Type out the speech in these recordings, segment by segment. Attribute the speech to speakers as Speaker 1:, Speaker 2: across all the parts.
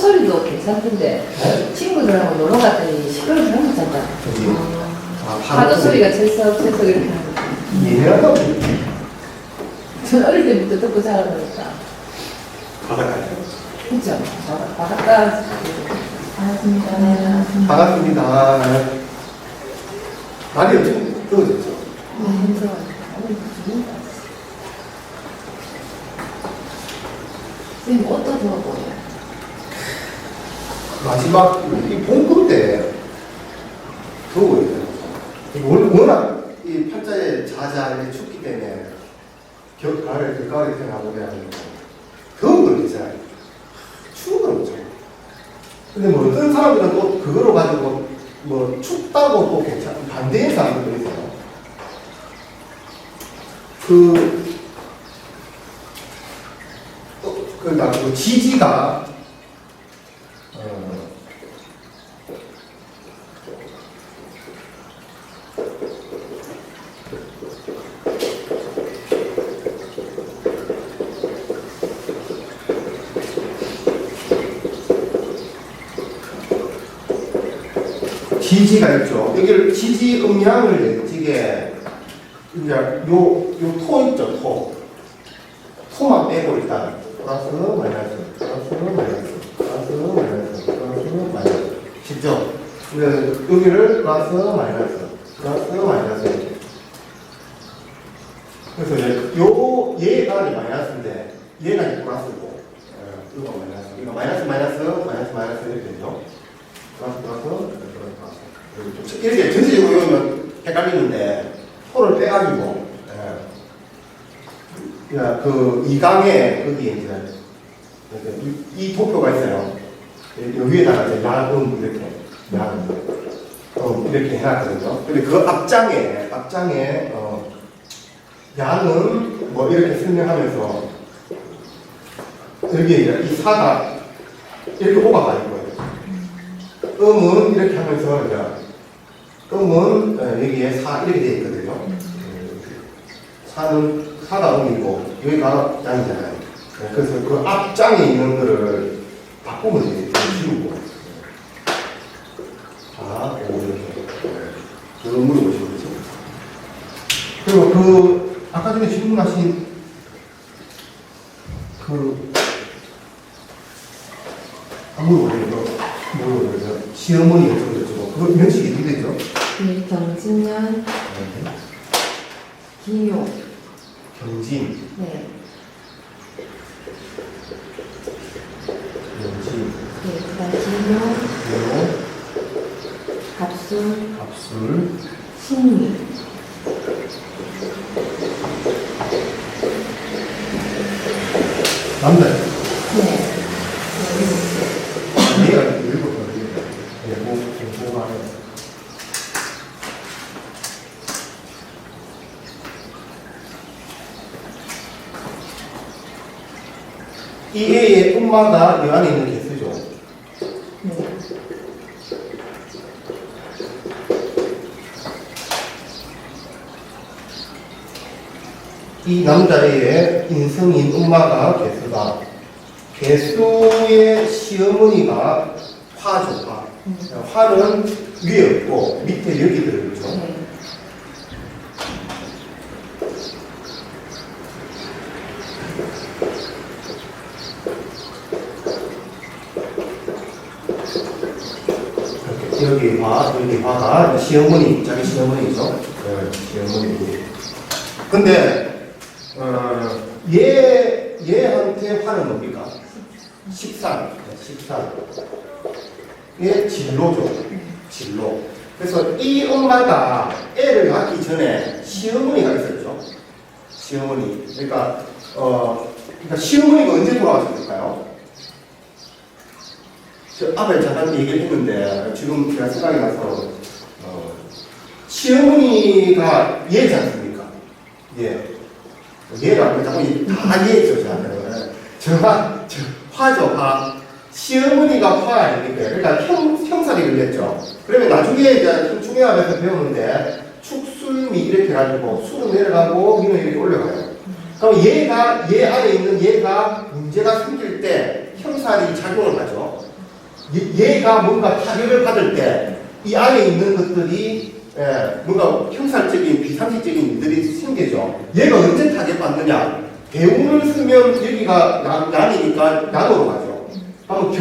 Speaker 1: 소리도 괜찮던데 친구들하고 놀러 갔더니 시끄러워서 못 잔다. 파도 소리가 철썩철썩 이렇게 하는 거.
Speaker 2: 예민하다고.
Speaker 1: 전 어릴 때부터 듣고 자라니까.
Speaker 2: 바닷가요.
Speaker 1: 그죠? 바닷가. 반갑습니다.
Speaker 2: 반갑습니다. 날이 엄청 뜨거워졌죠?
Speaker 1: 힘들어요. 선생님 옷도 더워 보여요.
Speaker 2: 마지막 이 봄금 때 더워요. 워낙 이 팔자에 자자 춥기 때문에 가을에 태어나고 그래가지고 더운 걸 괜찮아요. 추운 걸 못해요. 근데 뭐 어떤 사람들은 또 그거로 가지고 뭐 춥다고 또 괜찮은 반대의 사람들도 있어요. 그러니까 그 지지가 지지가 있죠. 여기를 지지 음양을 내지게 이제 요 있죠. 토만 빼고 일단 플러스 마이너스 쉽죠? 여기를 플러스 마이너스 이렇게. 그래서 이제 얘가 마이너스인데 얘가 이제 플러스고 이거 마이너스 이거 마이너스 이렇게 되죠. 플러스 이렇게 전체적으로 이러면 헷갈리는데 토를 빼가지고 그 이강에 거기에 이제 이 도표가 있어요. 여기에다가 이제 야금 이렇게 해놨거든요. 근데 그 앞장에 야는 뭐 이렇게 설명하면서 여기에 이제 이 사가 이렇게 오가가 있고요. 음은 이렇게 하면서 이제 음은 여기에 사 이렇게 되어 있거든요. 사가 음이고 여기가 장이잖아요. 그래서 그 앞장에 있는 거를 바꾸면 이제 지우고. 자, 이렇게 물어보시면 되죠. 그리고 그 아까 전에 질문하신 물어보세요. 시어머니 어떻게 됐죠? 그거 면식이 어떻게 되죠?
Speaker 1: 네, 경진년, 기묘.
Speaker 2: 경진.
Speaker 1: 네.
Speaker 2: 경진.
Speaker 1: 네, 그다음 기묘,
Speaker 2: 기묘.
Speaker 1: 갑술, 신미.
Speaker 2: 남자요?
Speaker 1: 네.
Speaker 2: 얘가 일곱 번이에요. 공부하는. 이 A의 음마가 이 안에 있는 개수죠.
Speaker 1: 네.
Speaker 2: 이 남자의 인성인 음마가 개수다. 개수의 시어머니가 화죠. 화는 위에 없고 밑에 여기 들어있죠.
Speaker 1: 네.
Speaker 2: 여기 화가 시어머니, 자기 시어머니죠. 시어머니. 근데 얘한테 화는 뭡니까? 식상. 얘 진로죠. 진로. 그래서 이 엄마가 애를 낳기 전에 시어머니가 있었죠. 시어머니. 그러니까 시어머니가 언제 돌아가셨을까요? 저 앞에 잠깐 얘기를 했는데 지금 제가 생각이 나서 시어머니가 얘지 않습니까? 얘라고 자꾸 다 얘죠 저한테는. 화죠 화. 시어머니가 화 아닙니까? 그러니까 형살이 걸렸죠. 그러면 나중에 이제 중요하면서 배우는데 축술미 이렇게 해가지고 수로 내려가고 미는 이렇게 올라가요. 그럼 얘 안에 있는 얘가 문제가 생길 때 형살이 작용을 하죠. 얘가 뭔가 타격을 받을 때 이 안에 있는 것들이 뭔가 형살적인 비상식적인 일들이 생기죠. 얘가 언제 타격받느냐? 대운을 쓰면 여기가 난이니까 난으로 가죠. 한번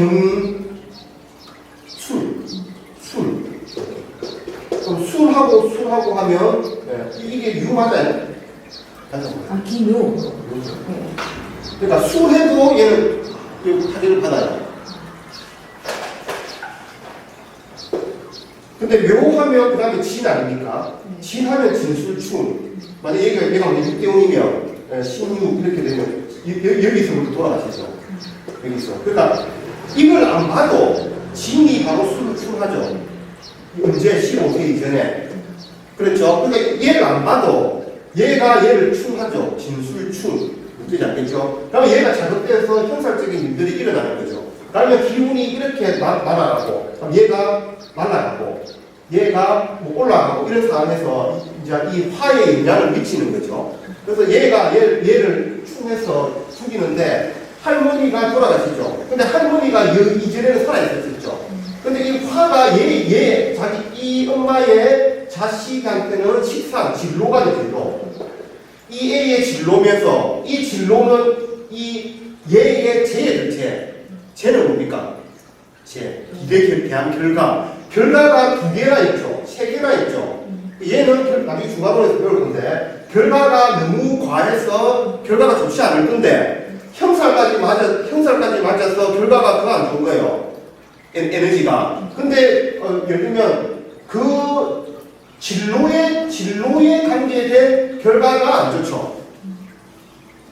Speaker 2: 그럼 술하고 하면 이게 유 맞아요?
Speaker 1: 아, 기묘.
Speaker 2: 그러니까 술해도 얘는 타격을 받아요. 근데 묘하면 그 다음에 진 아닙니까? 진하면 진술충. 만약에 얘가 6대5이면 신유 이렇게 되면 여기서부터 돌아가시죠. 여기서. 그러니까 이걸 안 봐도 진이 바로 술충하죠. 언제 15세 이전에. 그렇죠? 그러니까 얘를 안 봐도 얘가 얘를 충하죠. 진술충. 웃기지 않겠죠? 그러면 얘가 자극돼서 형살적인 일들이 일어나는 거죠. 그러면 기운이 이렇게 날아가고, 그럼 얘가 날아가고, 얘가 뭐 올라가고, 이런 상황에서 이제 이 화에 영향을 미치는 거죠. 그래서 얘가 얘를 충해서 죽이는데, 할머니가 돌아가시죠. 근데 할머니가 이전에는 살아있었죠. 근데 이 화가 자기 이 엄마의 자식한테는 식상, 진로가 되죠. 이 애의 진로면서, 이 진로는 이 얘의 재예들, 재는 뭡니까? 기대에 대한 결과가 2개나 있죠. 3개나 있죠. 얘는 나중에 중간으로 배울 건데, 결과가 너무 과해서 결과가 좋지 않을 건데, 형살까지 맞아서 결과가 더 안 좋은 거예요. 에너지가. 근데, 예를 들면, 그 진로에 관계된 결과가 안 좋죠.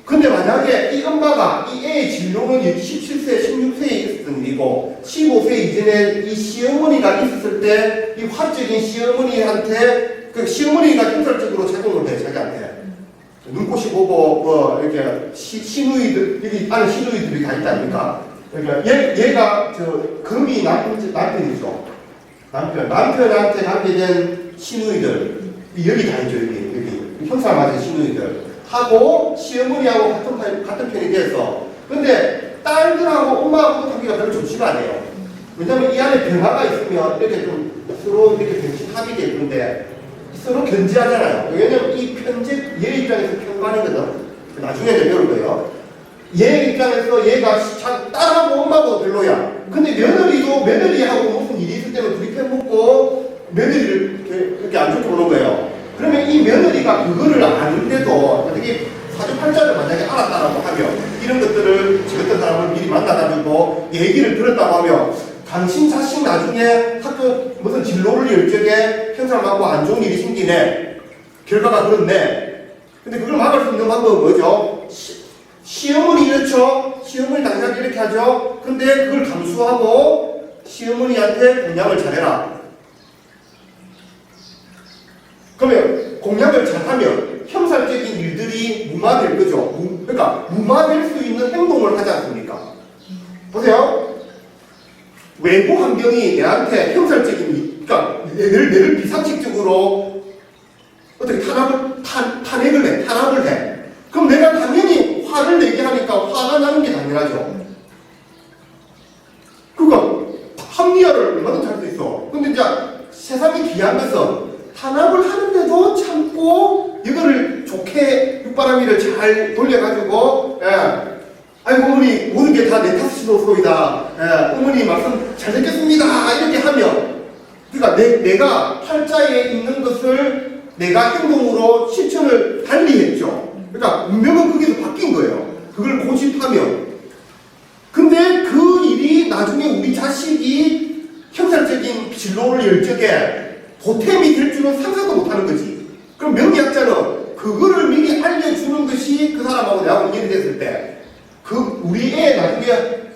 Speaker 2: 근데 만약에 이 엄마가 이 애의 진로는 17세, 16세에 있었던 일이고 15세 이전에 이 시어머니가 있었을 때 이 화적인 시어머니한테 그 시어머니가 형살적으로 작용을 해 자기한테 눈꽃이 보고 뭐 이렇게 시누이들 여기 안에 시누이들이 다 있다 아닙니까? 그러니까 얘가 금이 남편이죠. 남편한테 관계된 시누이들 여기 다 있죠. 여기 형살 맞은 시누이들 하고 시어머니하고 같은 편이 돼서 근데 딸들하고 엄마하고 관계가 별로 좋지가 않아요. 왜냐면 이 안에 변화가 있으면 이렇게 좀 서로 이렇게 변신 합이 되는데 서로 견제하잖아요. 왜냐면 이 편집 얘 입장에서 편관이거든. 나중에 이제 배울 거예요. 얘 입장에서 얘가 딸하고 엄마하고 별로야. 근데 며느리하고 무슨 일이 있을 때는 둘이 편먹고 며느리를 이렇게 안 좋게 보는 거예요. 그러면 이 며느리가 그거를 아는데도 만약에 사주팔자를 만약에 알았다라고 하면 이런 것들을 저 같은 사람을 미리 만나가지고 얘기를 들었다고 하면 당신 자식 나중에 학교 무슨 진로를 열적에 형사하고 안 좋은 일이 생기네. 결과가 그렇네. 근데 그걸 막을 수 있는 방법은 뭐죠? 시어머니 이렇죠? 시어머니 당장 이렇게 하죠? 근데 그걸 감수하고 시어머니한테 공양을 잘해라. 그러면 공약을 잘하면 형살적인 일들이 무마될 거죠. 그러니까 무마될 수 있는 행동을 하지 않습니까? 보세요. 외부 환경이 내한테 형살적인 그러니까 내를 비상식적으로 어떻게 탄압을 해. 그럼 내가 당연히 화를 내게 하니까 화가 나는 게 당연하죠. 그러니까 합리화를 얼마든지 할 수 있어. 근데 이제 세상이 귀한 것은 탄압을 하는데도 참고 이거를 좋게 육바라미를 잘 돌려가지고 아이고 어머니 모든 게 다 내 탓이로소이다. 어머니 말씀 잘 듣겠습니다. 이렇게 하면 그러니까 내가 팔자에 있는 것을 내가 행동으로 실천을 달리 했죠. 그러니까 운명은 거기서 바뀐 거예요. 그걸 고집하면. 근데 그 일이 나중에 우리 자식이 형살적인 진로를 열적에 보탬이 될 줄은 상상도 못하는 거지. 그럼 명리학자는 그거를 미리 알려주는 것이 그 사람하고 내하고 인연이 됐을 때 우리 애 나중에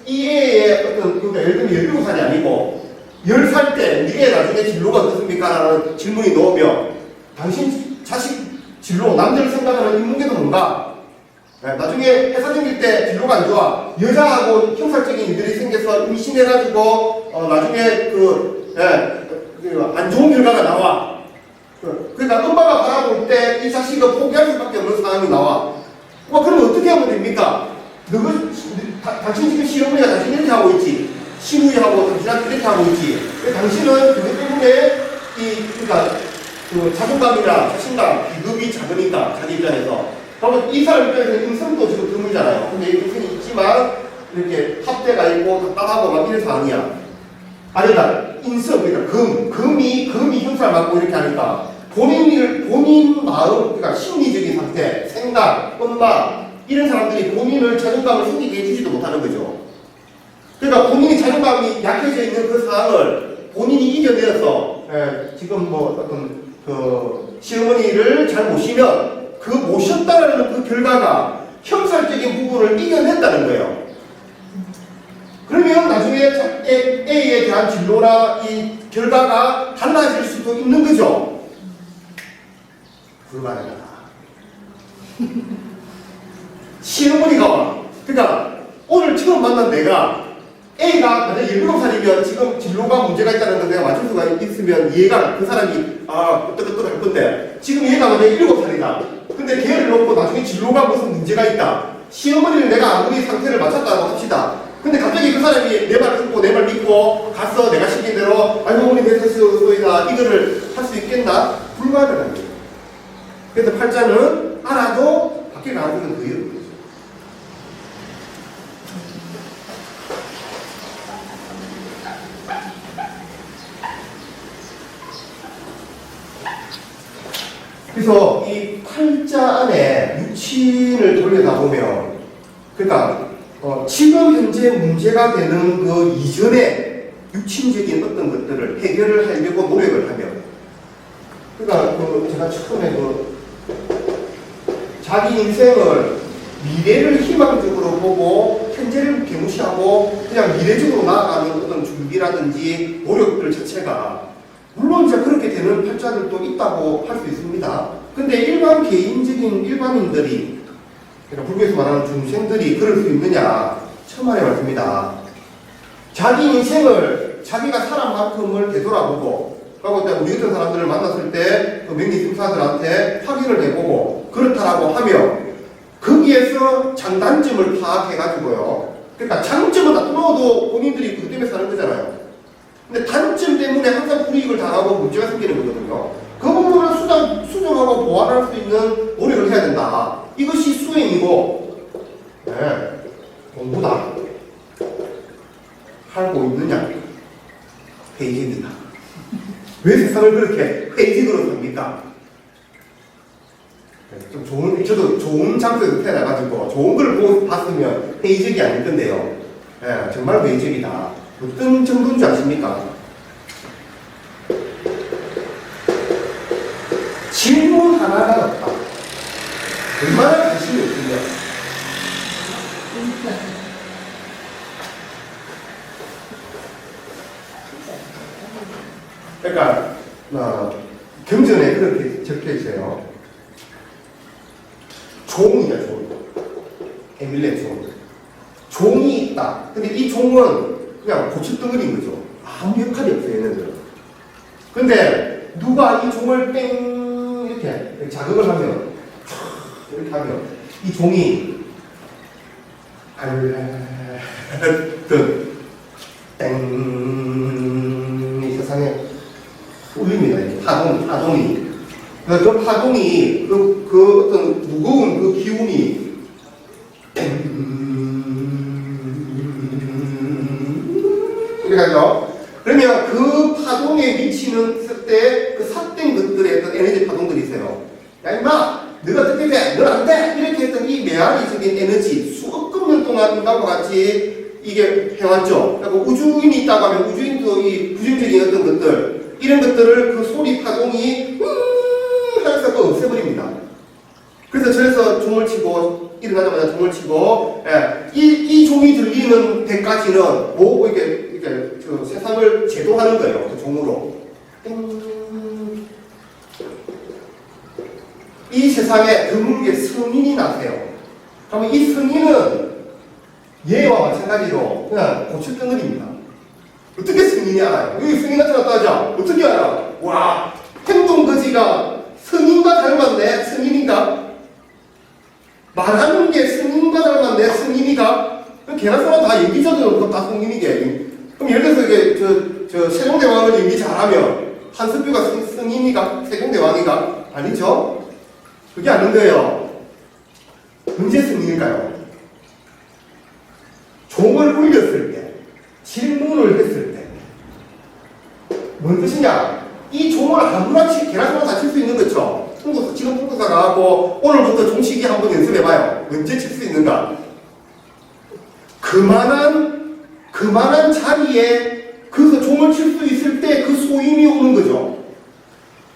Speaker 2: 이 애의 어떤 그러니까 예를 들면 17살이 아니고 10살 때 우리 애 나중에 진로가 어떻습니까? 라는 질문이 나오면 당신 자식 진로 남들 생각하는 인문계도 뭔가 나중에 회사 다닐 때 진로가 안 좋아. 여자하고 형살적인 일들이 생겨서 임신해가지고 나중에 안 좋은 결과가 나와. 그러니까 엄마가 바라볼 때 이 자식을 포기할 수밖에 없는 상황이 나와. 그럼 어떻게 하면 됩니까? 당신 지금 시어머니가 당신 이렇게 하고 있지. 시누이하고 하고 당신은 이렇게 하고 있지. 당신은 그것 때문에 그러니까 그 자존감이나 자신감, 비급이 작으니까 자기 입장에서. 그러면 이 사람 입장에서 인성도 지금 드물잖아요. 근데 인성이 있지만 이렇게 합대가 있고 답답하고 막 이래서 아니야. 아니다. 인성, 그러니까 금이 형사를 맡고 이렇게 하니까 본인 마음, 그러니까 심리적인 상태, 생각, 음악 이런 사람들이 본인을 자존감을 숨기게 해주지도 못하는 거죠. 그러니까 본인이 자존감이 약해져 있는 그 상황을 본인이 이겨내서 지금 뭐 어떤 그 시어머니를 잘 모시면 그 모셨다라는 그 결과가 형살적인 부분을 이겨냈다는 거예요. 그러면 나중에 A에 대한 진로나 이 결과가 달라질 수도 있는 거죠. 불가능하다. 시어머니가 와. 그러니까 오늘 처음 만난 내가 A가 만약 17살이면 지금 진로가 문제가 있다는 걸 내가 맞출 수가 있으면 얘가 그 사람이 어떡할 건데 지금 얘가 만약 7살이다. 근데 걔를 놓고 나중에 진로가 무슨 문제가 있다. 시어머니를 내가 아무리 상태를 맞췄다고 합시다. 근데 갑자기 그 사람이 내 말 듣고 내 말 믿고 가서 내가 시킨 대로 아이고 어머니 내 소이다 이거를 할 수 있겠나? 불가능한 거예요. 그래서 팔자는 알아도 밖에 나가는 그 이유인 거죠. 그래서 이 팔자 안에 육친을 돌려다 보면 그러니까 지금 현재 문제가 되는 그 이전에 육친적인 어떤 것들을 해결을 하려고 노력을 하면 그러니까 제가 처음에 자기 인생을 미래를 희망적으로 보고 현재를 개무시하고 그냥 미래적으로 나아가는 어떤 준비라든지 노력들 자체가 물론 이제 그렇게 되는 팔자들도 있다고 할 수 있습니다. 근데 일반 개인적인 일반인들이 그러니까 불교에서 말하는 중생들이 그럴 수 있느냐? 천만의 말씀입니다. 자기 인생을 자기가 살한 만큼을 되돌아보고 그리고 우리 같은 사람들을 만났을 때 그 명리승사들한테 확인을 해보고 그렇다라고 하며 거기에서 장단점을 파악해가지고요. 그러니까 장점은 다 뚫어도 본인들이 그것 때문에 사는 거잖아요. 근데 단점 때문에 항상 불이익을 당하고 문제가 생기는 거거든요. 그 부분을 수정하고 보완할 수 있는 노력을 해야 된다. 이것이 수행이고, 공부다. 하고 있느냐? 회의적이다. 왜 세상을 그렇게 회의적으로 삽니까? 저도 좋은 장소에서 태어나가지고 좋은 걸 보고 봤으면 회의적이 아닐 건데요. 정말 회의적이다. 어떤 정도인 줄 아십니까? 질문 하나가 없다. 얼마나 관심이 없으면. 그러니까 경전에 그렇게 적혀 있어요. 종이야, 종. 에밀레 종. 종이 있다. 근데 이 종은 그냥 고추덩어리인 거죠. 아무 역할이 없어요, 얘네들은. 근데 누가 이 종을 뺑 이렇게 자극을 하면 이렇게 하면 이 종이 땡 이 세상에 울립니다. 파동이. 그 파동이 그 어떤 무거운 그 기운이 이렇게 하죠. 그러면 그 파동에 미치는 때 그 삭된 것들의 어떤 에너지 파동들이 있어요. 야 임마 너가 어떻게 돼? 넌 안 돼! 이렇게 했던 이 메아리적인 에너지 수억억 년 동안 인간과 같이 이게 해왔죠. 그러니까 우주인이 있다고 하면 우주인도 이 부정적인 어떤 것들 이런 것들을 그 소리 파동이 하면서 또 없애버립니다. 그래서 종을 치고 일어나자마자 종을 치고 이 종이 들리는 데까지는 뭐 이렇게 저 세상을 제도하는 거예요. 그 종으로. 이 세상에 드물게 성인이 나세요. 그러면 이 성인은 얘와 마찬가지로 그냥 고추덩어리입니다. 어떻게 성인이 알아요? 여기 성인 나타났다 하죠? 어떻게 알아? 와, 행동거지가 성인과 닮았네? 성인인가? 말하는 게 성인과 닮았네? 성인이가? 걔네 사람 다 얘기잖아요. 그거 다 성인이게. 그럼 예를 들어서 이게 저 세종대왕을 연기 잘하면 한석규가 승인이가 세종대왕이가 아니죠? 그게 아닌 거예요. 언제 승인일까요? 종을 울렸을 때, 질문을 했을 때. 뭔 뜻이냐? 이 종을 아무나 계란으로 다 칠 수 있는 거죠. 지금 통도사가 하고 오늘부터 종치기 한번 연습해봐요. 언제 칠 수 있는가? 그만한 자리에 그래서 종을 칠 수 있을 때 그 소임이 오는 거죠.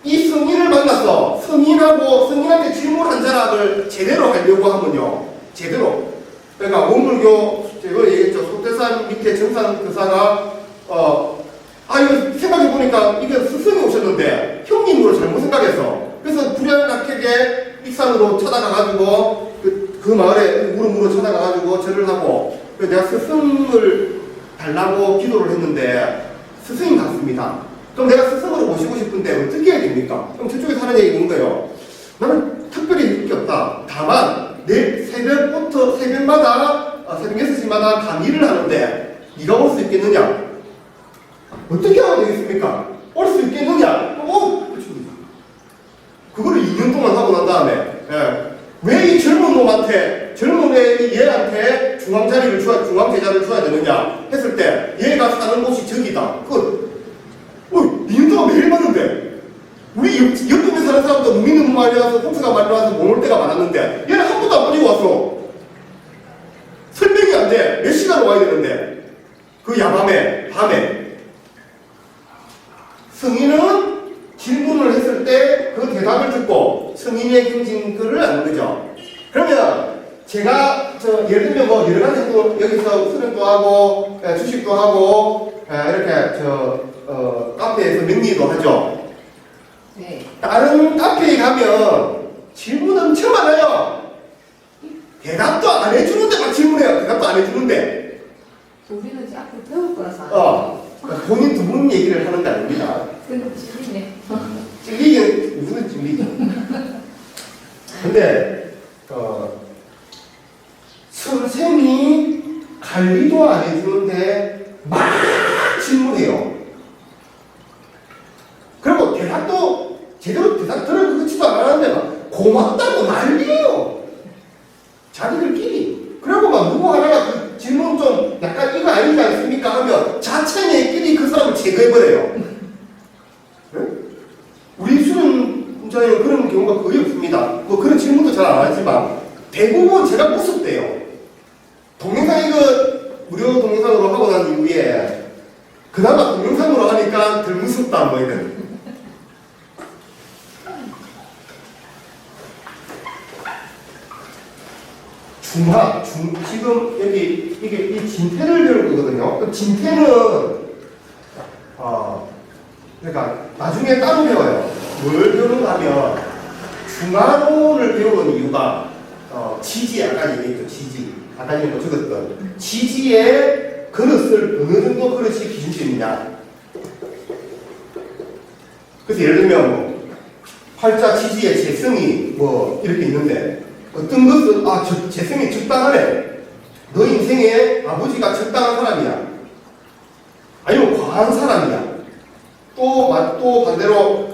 Speaker 2: 이 승인을 만나서 승인한테 질문한 자락을 제대로 하려고 하면요. 제대로. 그러니까 원불교 제가 얘기했죠. 소태산 밑에 정산교사가 이거 생각해보니까 이게 스승이 오셨는데 형님으로 잘못 생각했어. 그래서 불현낙하게 익산으로 찾아가가지고 그 마을에 무릎으로 찾아가가지고 절을 하고 내가 스승을 달라고 기도를 했는데 스승이 갔습니다. 그럼 내가 스승으로 모시고 싶은데 어떻게 해야 됩니까? 그럼 저쪽에서 하는 얘기가 있는 거예요. 나는 특별히 느낄 게 없다. 다만 내일 새벽마다 새벽 6시마다 강의를 하는데 네가 올 수 있겠느냐? 어떻게 하면 되겠습니까? 올 수 있겠느냐? 그거를 2년 동안 하고 난 다음에 왜 이 젊은 얘한테 중앙 제자를 줘야 되느냐 했을 때 얘가 사는 곳이 저기다. 2년 동안 매일 봤는데 우리 옆에 사는 사람도 눈이 너무 많이 와서 홍수가 많이 와서 못 올 때가 많았는데 얘는 한 번도 안 빠지고 왔어. 설명이 안 돼. 몇 시간 와야 되는데 그 야밤에 밤에 승인은 질문을 했을 때 그 대답을 듣고 승인의 경진 글을 아는 거죠. 그러면 제가 예를 들면 뭐 여러 가지 또 여기서 수련도 하고 주식도 하고 이렇게 카페에서 명리도 하죠.
Speaker 1: 네.
Speaker 2: 다른 카페에 가면 질문 엄청 많아요. 대답도 안 해주는데 막 질문해요. 대답도 안 해주는데.
Speaker 1: 우리는 이제 앞으로 배울 거라서.
Speaker 2: 본인 두 분 얘기를 하는 게 아닙니다.
Speaker 1: 근데 찔리네.
Speaker 2: 찔리긴 무슨 찔리죠. 근데 선생이 관리도 안 해주는데 막 질문해요. 그리고 대답도 제대로 대답 들어주지도 않았는데 막 고맙다고 난리예요. 자기들끼리. 그리고 막 누구 하나가 그 질문 좀 약간 이거 아니지 않습니까 하면 자체내끼리 그 사람을 제거해버려요. 네? 우리 수련자에는 그런 경우가 거의 없습니다. 뭐 그런 질문도 잘 안 하지만 대부분 제가 무섭대요. 동영상 이거 무료 동영상으로 하고 난 이후에 그나마 동영상으로 하니까 덜 무섭다 뭐 이런. 지금 여기 이게 이 진태를 배울 거거든요. 그 진태는 그러니까 나중에 따로 배워요. 뭘 배우는가 하면 중화론을 배우는 이유가 지지 아까 얘기했죠. 지지 아까 얘기했던 적었던 지지의 그릇을 어느 정도 그릇이 기준점이냐. 그래서 예를 들면 뭐 팔자 지지의 재성이 뭐 이렇게 있는데 어떤 것은 재성이 적당하네. 너 인생에 아버지가 적당한 사람이야. 아니면 과한 사람이야. 또 반대로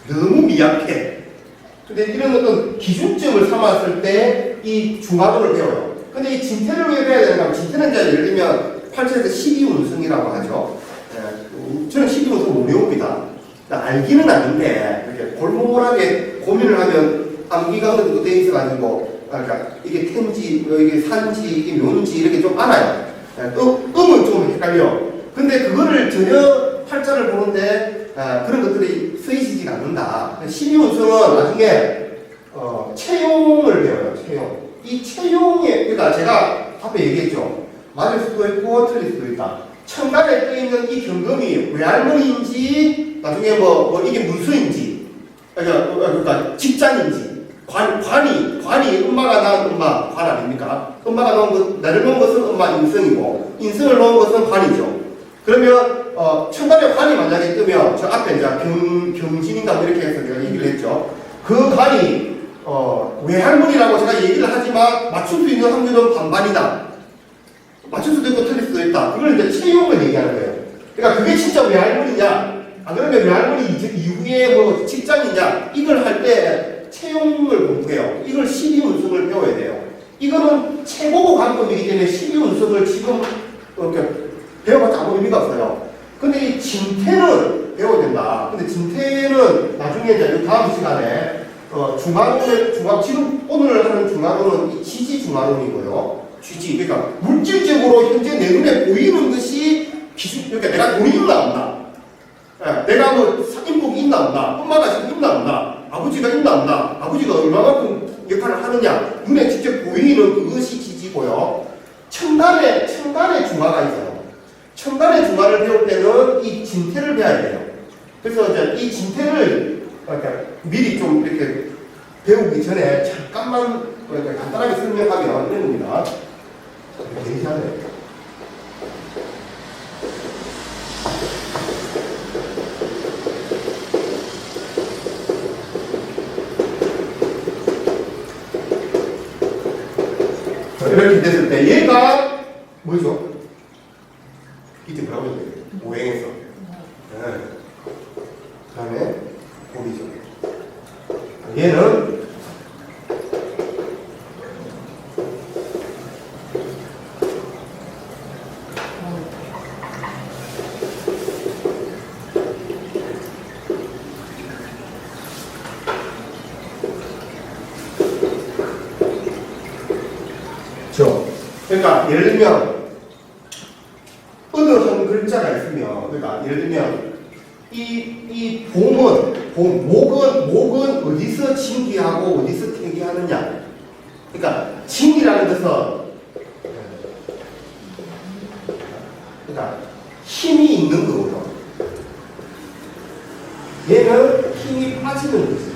Speaker 2: 너무 미약해. 근데 이런 어떤 기준점을 삼았을 때 이 중화론을 배워요. 근데 이 진태를 왜 배워야 되는가 하면 진태는 이제 예를 들면 8절에서 12운성이라고 하죠. 저는 12운성 못 외웁니다. 알기는 아는데 이렇게 골몰하게 고민을 하면 암기가 어느 정도 돼 있어가지고 그러니까 이게 텐지, 이게 산지, 이게 묘지 이렇게 좀 알아요. 음은 좀 헷갈려. 근데 그거를 전혀 팔자를 보는데 그런 것들이 쓰이지가 않는다. 12운성은 나중에 채용을 배워요. 채용. 이 채용에 그러니까 제가 앞에 얘기했죠. 맞을 수도 있고 틀릴 수도 있다. 천간에 떠있는 이 경금이 외할머니인지 나중에 뭐 이게 문수인지 그러니까 직장인지 관이 엄마가 낳은 엄마 관 아닙니까? 엄마가 나를 놓은 것은 엄마 인성이고 인성을 놓은 것은 관이죠. 그러면 천간에 관이 만약에 뜨면 저 앞에 이제 경진인가 이렇게 해서 내가 얘기를 했죠. 그 관이 외할머니라고 제가 얘기를 하지만 맞출 수 있는 확률은 반반이다. 맞출 수도 있고 틀릴 수도 있다. 그걸 이제 채용을 얘기하는 거예요. 그러니까 그게 진짜 외할머니냐? 안 그러면 외할머니 이후에 뭐 직장이냐? 이걸 할 때 채용을 공부해요. 이걸 12운석을 배워야 돼요. 이거는 최고고 강법이기 때문에 12운석을 지금 이렇게 배워봤자 아무 의미가 없어요. 근데 이 진태는 배워야 된다. 근데 진태는 나중에 이제 다음 시간에 지금 오늘 하는 중화론은 이 지지 중화론이고요. 지지, 그러니까 물질적으로 현재 내 눈에 보이는 것이 그러니까 내가 돈이 있나 없나, 내가 뭐 인복이 있나 없나, 엄마가 지금 있나 없나, 아버지가 있나 없나, 아버지가 얼마만큼 역할을 하느냐, 눈에 직접 보이는 그것이 지지고요. 첨단의 중화가 있어요. 첨단의 중화를 배울 때는 이 진태를 배워야 돼요. 그래서 이제 이 진태를 미리 좀 이렇게 배우기 전에 잠깐만 간단하게 설명하면 이런 겁니다. 되게 잘해요. 이렇게 됐을 때 얘가 뭐죠? 이때 뭐라고 해야 돼요? 오행에서. 네. 그 다음에 봄이죠. 얘는 그러니까 예를 들면 어느 한 글자가 있으면, 그러니까 예를 들면 이 목은 어디서 진기하고 어디서 퇴기하느냐. 그러니까 진기라는 것은 그러니까 힘이 있는 거거든. 얘는 힘이 빠지는 거지.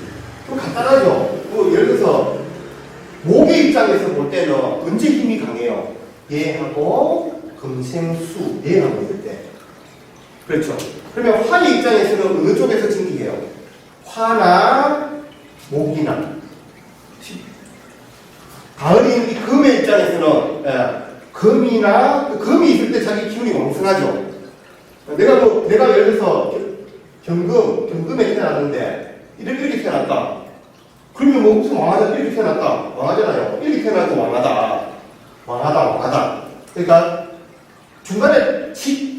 Speaker 2: 좀 간단하죠. 뭐 예를 들어서 목의 입장에서 볼 때는 언제 힘이 강해요? 얘하고 금생수, 얘하고 있을 때. 그렇죠. 그러면 화의 입장에서는 어느 쪽에서 진기해요? 화나 목이나. 가을인 이 금의 입장에서는 금이 있을 때 자기 기운이 왕성하죠. 내가 예를 들어서 경금에 태어났는데 이렇게 태어났다. 그러면 뭐 무슨 왕하다 이렇게 태어났다. 왕하잖아요. 이렇게 태어나도 왕하다. 그러니까 중간에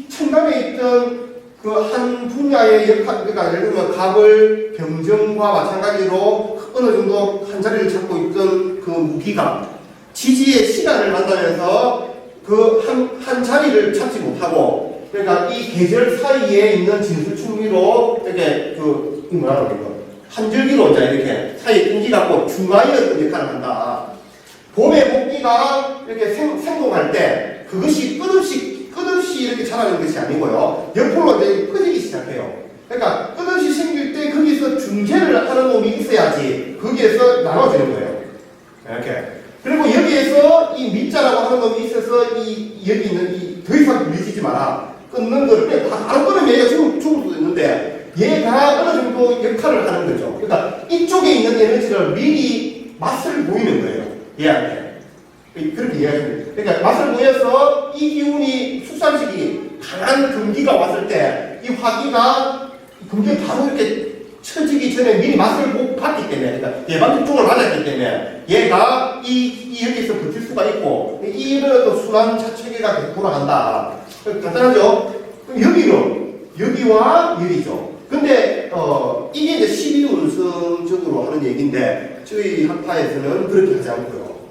Speaker 2: 천간에 있던 그 한 분야의 역할, 그러니까 예를 들면 갑을 병정과 마찬가지로 어느 정도 한 자리를 잡고 있던 그 무기가 지지의 시간을 만나면서 그 한 자리를 잡지 못하고, 그러니까 이 계절 사이에 있는 진술충리로 이렇게 한 줄기로 이제 이렇게 사이에 끊기갖고 중화이었던 역할을 한다. 봄에 목기가 이렇게 생동할 때 그것이 끝없이 이렇게 자라는 것이 아니고요. 옆으로 이제 퍼지기 시작해요. 그러니까 끝없이 생길 때 거기서 중재를 하는 놈이 있어야지 거기에서 나눠지는 거예요. 이렇게. 그리고 여기에서 이 밑자라고 하는 놈이 있어서 여기 있는 더 이상 밀리지 마라. 끊는 거를 바로 끊으면 얘가 죽을 수도 있는데 얘가 어느 정도 역할을 하는 거죠. 그러니까 이쪽에 있는 에너지를 미리 맛을 보이는 거예요. 얘한테. 그렇게 이해하시면 돼요. 그러니까 맛을 보여서 이 기운이 숙산식이 강한 금기가 왔을 때 이 화기가 금기가 바로 이렇게 쳐지기 전에 미리 맛을 봤기 때문에, 그러니까 예방접종을 맞았기 때문에 얘가 여기서 버틸 수가 있고 이런 또 순환 차체계가 돌아간다. 간단하죠? 그럼 여기와 여기죠. 근데 이게 이제 12운성적으로 하는 얘기인데 저희 학파에서는 그렇게 하지 않고요.